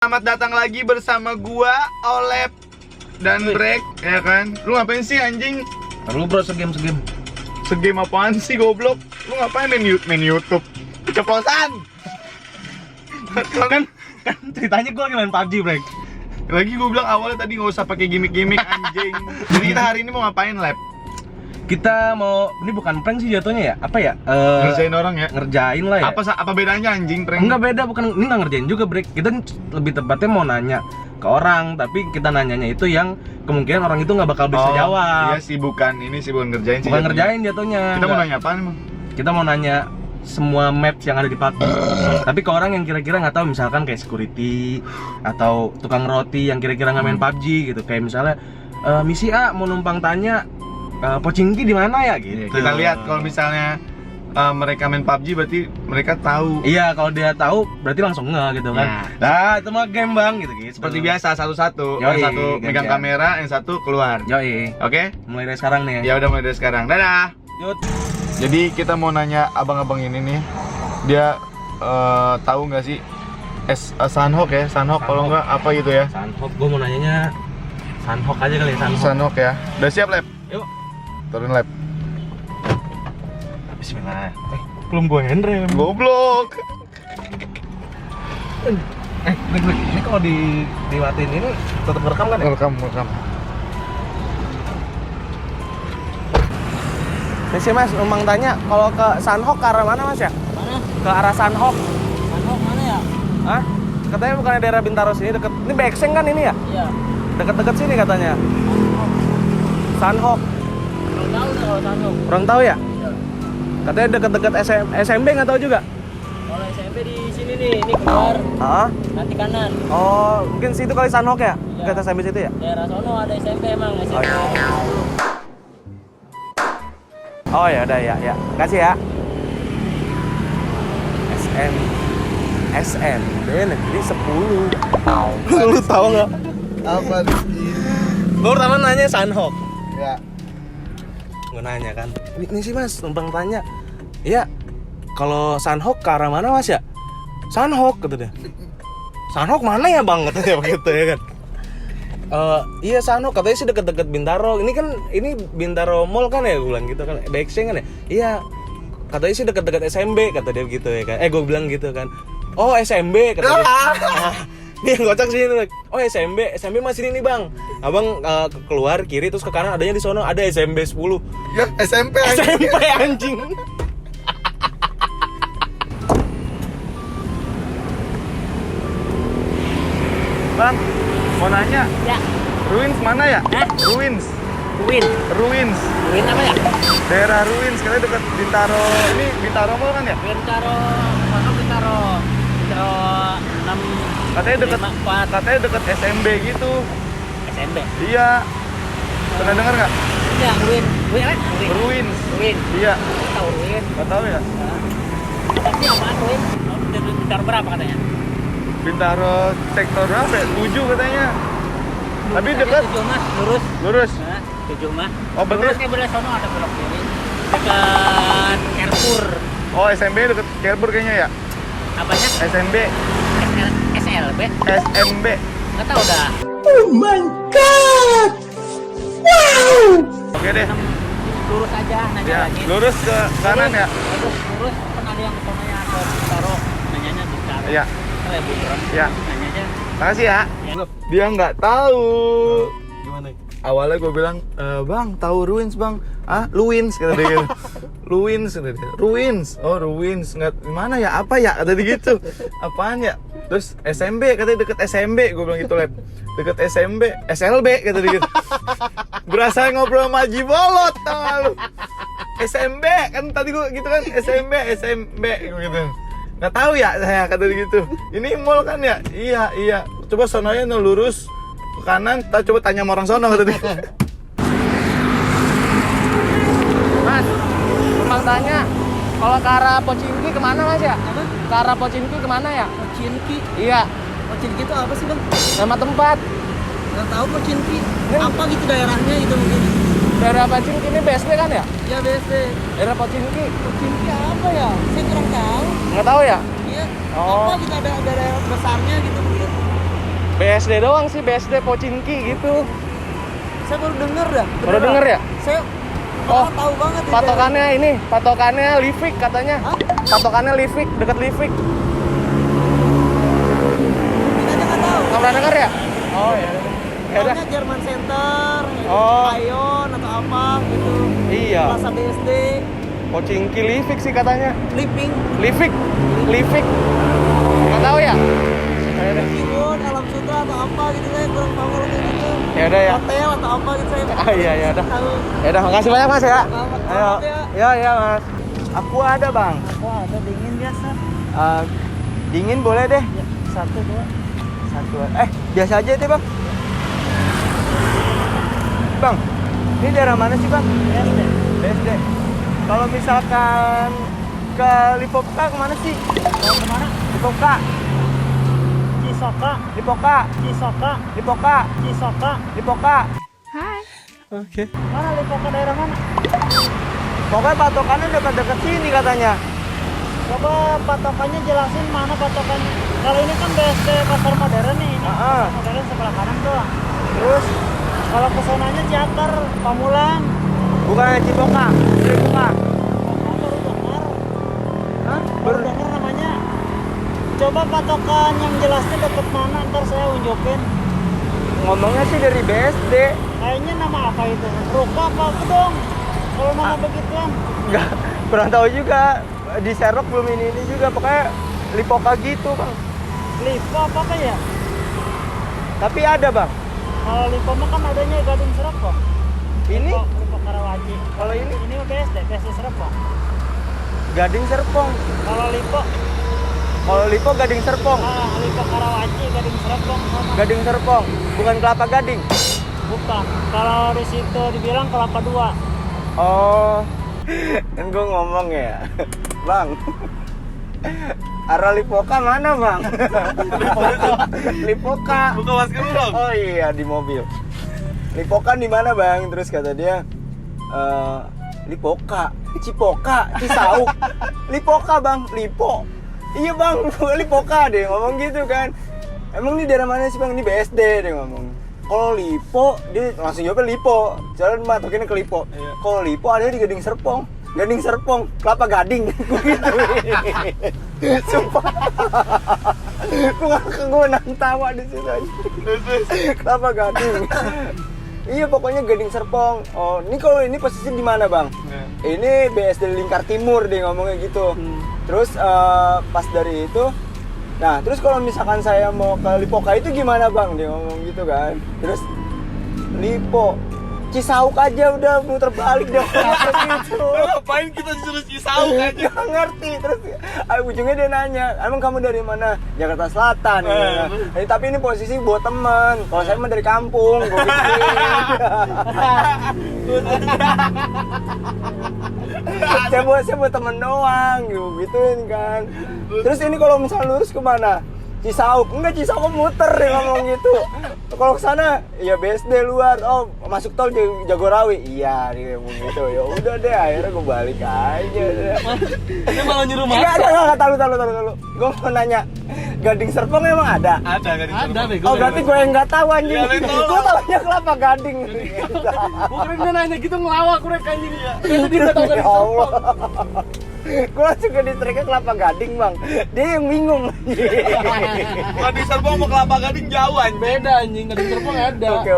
Selamat datang lagi bersama gua, Olep dan Brek, ya kan? Lu ngapain sih anjing? Lu bro segame. Segame apaan sih goblok? Lu ngapain main YouTube? Keceplosan! kan ceritanya gua lagi main PUBG, Brek. Lagi gua bilang awalnya tadi nggak usah pakai gimmick-gimmick anjing. Jadi kita hari ini mau ngapain, Lep? Kita mau, ini bukan prank sih jatuhnya ya? Apa ya? Ngerjain orang ya? Ngerjain lah ya. Apa bedanya anjing prank? Enggak beda, bukan, ini nggak ngerjain juga, Brek. Kita lebih tepatnya mau nanya ke orang, tapi kita nanyanya itu yang kemungkinan orang itu nggak bakal bisa jawab. Iya sih, bukan ngerjain sih. Bukan ngerjain jatuhnya. Kita mau nanya apaan emang? Kita mau nanya semua maps yang ada di PUBG. Tapi ke orang yang kira-kira nggak tahu, misalkan kayak security atau tukang roti yang kira-kira nggak main PUBG gitu. Kayak misalnya misi A mau numpang tanya Pochinki di mana ya gitu. Kita lihat kalau misalnya mereka main PUBG berarti mereka tahu. Iya, kalau dia tahu berarti langsung nge gitu kan. Ya. Nah, itu mah game bang gitu. Seperti biasa satu-satu. Yoi, Yang satu megang gantian. kamera, yang satu keluar. Yoi. Oke? Mulai dari sekarang nih. Ya udah mulai dari sekarang. Dadah. Yut. Jadi kita mau nanya abang-abang ini nih. Dia tahu nggak sih Sanhok ya? Sanhok kalau nggak apa gitu ya? Sanhok, gue mau nanyanya Sanhok aja kali ya, Sanhok. Sanhok ya. Udah siap, Lep? Yuk. Turun, Lep. Bismillah. Belum gue handrem. Goblok. Brek, ini kalau diwatin ini tetap rekam kan ya? Welcome. Ini sih mas, numpang tanya, kalau ke Sanhok ke arah mana mas ya? Mana? Ke arah Sanhok. Sanhok mana ya? Hah? Katanya bukannya daerah Bintaro sini deket. Ini Bekseng kan ini ya? Iya. Deket-deket sini katanya. Sanhok. Belum tahu deh kalau Sanhok. Kurang tahu ya? Iya. Katanya deket-deket SMB nggak tahu juga. Kalau SMP di sini nih, ini keluar Ah? nanti kanan. Oh, mungkin situ kali Sanhok ya? Iya. Dekat SMB situ ya? Daerah sono ada SMP emang, SMP. Oh, iya. Oh ya udah ya. Kasih ya. SMB negeri 10. Lu tahu nggak? Apa sih? Lu pertama nanya Sanhok. Ya. Gue nanya kan, ini sih mas, numpang tanya. Iya, kalau Sanhok ke arah mana mas ya? Sanhok, kata dia. Sanhok mana ya bang, katanya begitu ya kan. Iya Sanhok, katanya sih deket-deket Bintaro. Ini kan, ini Bintaro Mall kan ya, gue bilang gitu kan. Bekseng kan ya? Iya, katanya sih deket-deket SMB, kata dia gitu ya kan. Gue bilang gitu kan. Oh SMB, kata dia. Dia yang kocak sih ini. Oh SMB masih ini bang. Abang keluar kiri terus ke kanan adanya di sono ada SMB 10. Ya SMP anjing. SMP anjing. Bang, mau nanya. Ya. Ruins mana ya? Hah? Ruins. Win apa ya? Daerah Ruins, katanya dekat Bintaro. Ini Bintaro Mall kan ya? Bintaro 6 Katanya dekat 4 katanya dekat SMB gitu. SMP. Iya. Pernah dengar nggak? Ya, Win apa? Ruins. Win. Iya. Tahu Win. Nggak tahu ya? Tapi apaan Win? Bintaro berapa katanya? Bintaro sektor berapa ya? 7 katanya. Tapi dekat 7 mas, lurus. lurus. Nah, 7 mas. Oh, berarti- Lurus kayak belah sono ada belok kiri. Dekat Carrefour. Oh, SMB dekat Carrefour kayaknya ya? Apanya? SMB, SLB? SMB. Nggak tahu dah. Oke deh. Lurus aja nanya Ya, lagi. lurus ke kanan ya? Lurus kan ada yang kesonanya ke Bintaro. Nanyanya Bintaro. Iya. Kalau ya bukan. Ya. Nanya aja. Makasih ya. Ya. Dia nggak tahu. Gimana? Awalnya gue bilang, bang, tahu Ruins bang? Ah, Luins kata dia gitu. Luins kata dia. Ruins. Oh, Ruins. Nggak mana ya? Apa ya? Kata dia gitu. Apaan ya? Terus SMB katanya deket SMB. Gue bilang gitu, Lep. Deket SMB, SLB kata dia gitu. Berasa ngobrol sama Haji Bolot, tau gak lu? SMB kan tadi gue gitu kan, SMB gue gitu. Nggak tahu ya saya, kata dia gitu. Ini mall kan ya? Iya. Coba sononya lurus ke kanan, kita coba tanya sama orang sono kata dia. Mas, numpang tanya, kalau ke arah Pochinki kemana mas ya? Apa? Ke arah Pochinki kemana ya? Pochinki. Iya, Pochinki itu apa sih bang? nama tempat. Nggak tahu Pochinki. Apa gitu daerahnya gitu mungkin? Daerah Pochinki ini BSD kan ya? Ya BSD. Daerah Pochinki. Pochinki apa ya? Saya kurang tahu. Nggak tahu ya? Iya. Oh. Apa gitu ada daerah besarnya gitu mungkin? BSD doang sih, BSD Pochinki gitu. Saya baru denger dah. Baru denger ya? Saya Oh, tahu banget di Patokannya ini, patokannya Livik katanya. Hah? Patokannya Livik, dekat Livik. Kita aja nggak tahu. Nggak pernah denger ya? Oh ya. Ya udah. Pokoknya Jerman Center, Oh. Ion atau apa gitu. Iya. Plaza BSD, Pochinki Livik sih katanya. Living, Livik. Nggak tahu ya? Ya udah. Ion, Alam Sutra atau apa gitu, saya kurang tahu kalau kayak gitu. Ya udah ya. Hotel atau apa gitu saya. Ah, iya, ya udah. Tahu. Ya udah, makasih banyak Mas ya. Selamat Ayo. ya. Ya, Mas. Aku ada bang. Wah, ada dingin biasa. Dingin boleh deh. Ya, 1, 2. Satu. Biasa aja deh bang. Bang, ini daerah mana sih bang? BSD. BSD. Kalau misalkan ke Lipoka kemana sih? Mau kemana? Lipoka, Cisoka, Lipoka, Cisoka, Lipoka, Cisoka. Lipoka. Oke. Mana Lipoka daerah mana? Pokoknya patokannya dekat-dekat sini katanya. Coba patokannya jelasin mana patokannya. Kalau ini kan BSD Pasar Modern nih. Ini Ah. Pasar Modern sebelah kanan doang. Terus Kalau kesonanya Ciater, Pamulang. bukannya Cipoka, Lipoka. Oh, baru dengar. Hah? Baru dengar namanya. Coba patokan yang jelasnya deket mana, ntar saya unjukin. Ngomongnya sih dari BSD. Kayaknya nama apa itu? Ruka apa dong? Kalau nama begituan. Enggak, kurang tahu juga. Di Sherlock belum ini juga. Pokoknya Lipoka gitu bang. Lipo apa ya? Tapi ada bang. Kalau Lipo mah kan adanya Gading Serpong. Ini Lipo Karawaci. Kalau ini? Ini BSD Serpong. Gading Serpong. Kalau Lipo, Kalau Lipo Gading Serpong. Lipo Karawaci, Gading Serpong sama. Gading Serpong, bukan Kelapa Gading. Bukan. Kalau di situ dibilang Kelapa 2. Oh, kan gue ngomong ya, bang. Arah Lipoka mana bang? Lipoka. Buka masker dulu dong. Oh iya di mobil. Lipoka di mana bang? Terus kata dia, Lipoka, Cipoka, Cisauk, Lipoka bang, Lipo. Iya bang, Lipoka deh ngomong gitu kan. Emang ini daerah mana sih bang? Ini BSD deh ngomong. Kalau Lipo, dia langsung jawabnya Lipo. Jalan matokinnya ke Lipo. Iya. Kalau Lipo ada di Gading Serpong. Gading Serpong, Kelapa Gading. Gitu. Sumpah. Gue nang tawa di situ aja. Kelapa Gading. Iya pokoknya Gading Serpong. Oh, ini kalau ini posisi di mana bang? Ini BSD Lingkar Timur dia ngomongnya gitu. Terus pas dari itu, nah terus kalau misalkan saya mau ke Lipoka itu gimana bang? Dia ngomong gitu kan. Terus Lipo, Cisauk aja udah muter balik dong. Gitu. Ngapain kita disuruh Cisauk aja? Gak ngerti. Terus ujungnya dia nanya, emang kamu dari mana? Jakarta Selatan. Tapi ini posisi buat temen. Kalau saya mah dari kampung. Gue saya buat temen doang, gituin kan. Terus ini kalau misalnya lurus kemana? Cisauk, enggak Cisauk muter dia ngomong gitu. Kalau kesana, ya BSD luar. Oh masuk tol Jagorawi, iya dia ngomong gitu. Ya udah deh, akhirnya gue balik aja. Dia malah nyuruh Enggak, tahu. Gue mau nanya, Gading Serpong emang ada? Ada Gading Serpong. Ada, bego. Oh berarti gue yang nggak tahu anjing. Iya, lu tahu. Gue tahunya Kelapa Gading. Bukan dia nanya gitu ngelawak udah anjing. Itu dia nggak tahu Ya Allah. Gue langsung ke distriknya Kelapa Gading bang. Dia yang bingung. Gading Serpong sama Kelapa Gading jauh anjing. Beda anjing, Gading Serpong ada. Oke.